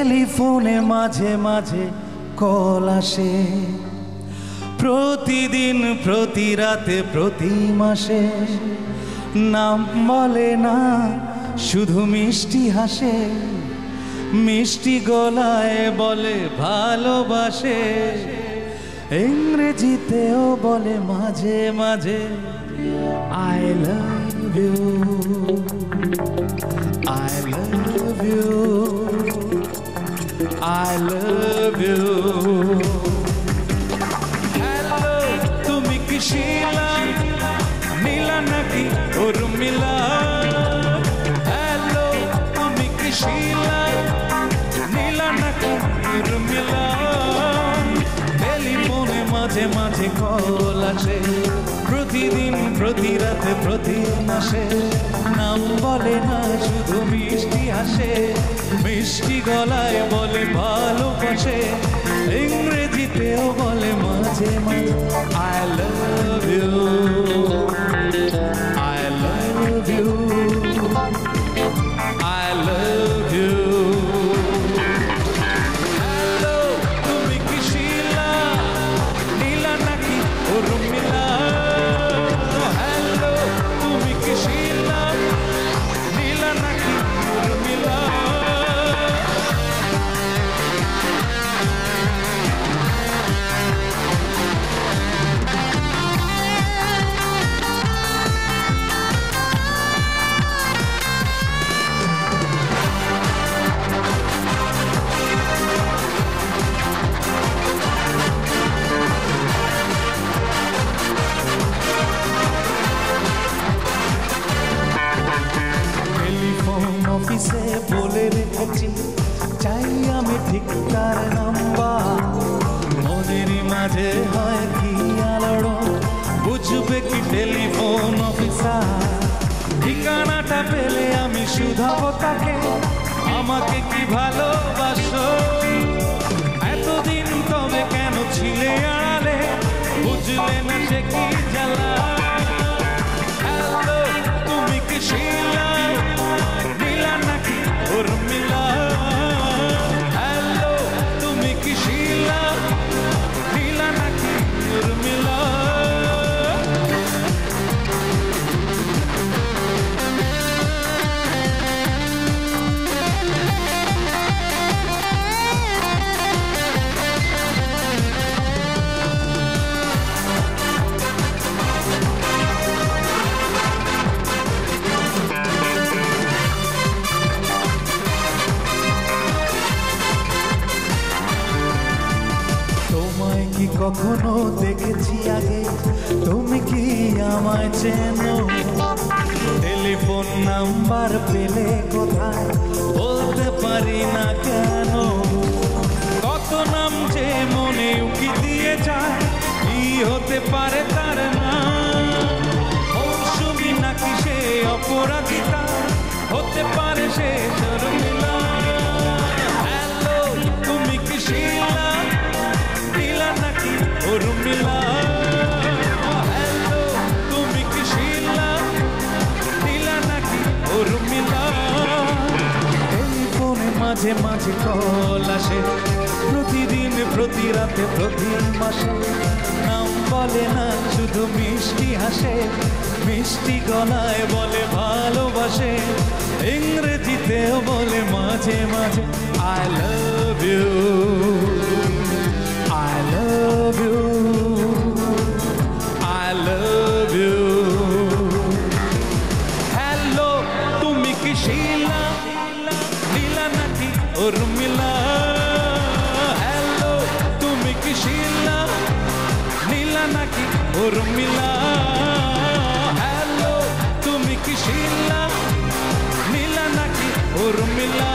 টেলিফোনে মাঝে মাঝে কল আসে, প্রতিদিন প্রতি রাতে প্রতি মাসে। নাম বলে না, শুধু মিষ্টি হাসে, মিষ্টি গলায় বলে ভালোবাসে। ইংরেজিতেও বলে মাঝে মাঝে I love you, I love you, I love you। Hello, তুমি কি শিলা, নীলা নাকি উর্মিলা? হ্যালো, তুমি কি শিলা, নীলা নাকি উর্মিলা? টেলিফোনে মাঝে মাঝে কল আসে, প্রতিদিন প্রতি রাতে প্রতি মাসে। নাম বলে না, শুধু মিষ্টি হাসে, মিষ্টি গলায় বলে ভালোবাসে। ইংরেজিতেও বলে মাঝে মাঝে I love you, I love you, I love you। Hello, তুমি কি শিলা, নীলা নাকি উর্মিলা? হ্যালো, তুমি কি শিলা, নীলা নাকি উর্মিলা? অফিসে বলে রেখেছি, চাই আমি ঠিক তার নাম্বার। মনের মাঝে হয় কি আলোড়ন, বুঝবে কি টেলিফোন অফিসার? ঠিকানাটা পেলে আমি শুধাবো তাকে, আমাকে কি ভালোবাসো? এতদিন তবে কেন ছিলে আড়ালে, বুঝলে না সে কি জ্বালা? হ্যালো, তুমি কি শিলা, নীলা নাকি উর্মিলা? হ্যালো, তুমি কি শিলা, নীলা নাকি উর্মিলা? কখনো দেখেছি আগে, তুমি কি আমায় চেনো? টেলিফোন নাম্বার পেলে কোথায়, বলতে পারি না কেন? কত নাম যে মনে উকি দিয়ে যায়, কি হতে পারে তার নাম? মৌসুমী নাকি সে অপরাজিতা, হতে পারে সে শর্মিলা। হ্যালো, তুমি কি শিলা, নীলা নাকি উর্মিলা? হ্যালো, তুমি কি শিলা, নীলা নাকি উর্মিলা? টেলিফোনে মাঝে মাঝে কল আসে, প্রতিদিন প্রতি রাতে প্রতি মাসে। নাম বলে না, শুধু মিষ্টি হাসে, মিষ্টি গলায় বলে ভালোবাসে। ইংরেজিতেও বলে মাঝে মাঝে I love you, I love you, I love you। Hello, তুমি কি শিলা, নীলা নাকি উর্মিলা? হ্যালো, তুমি কি শিলা, নীলা নাকি উর্মিলা? হ্যালো, তুমি কি শিলা, নীলা নাকি উর্মিলা?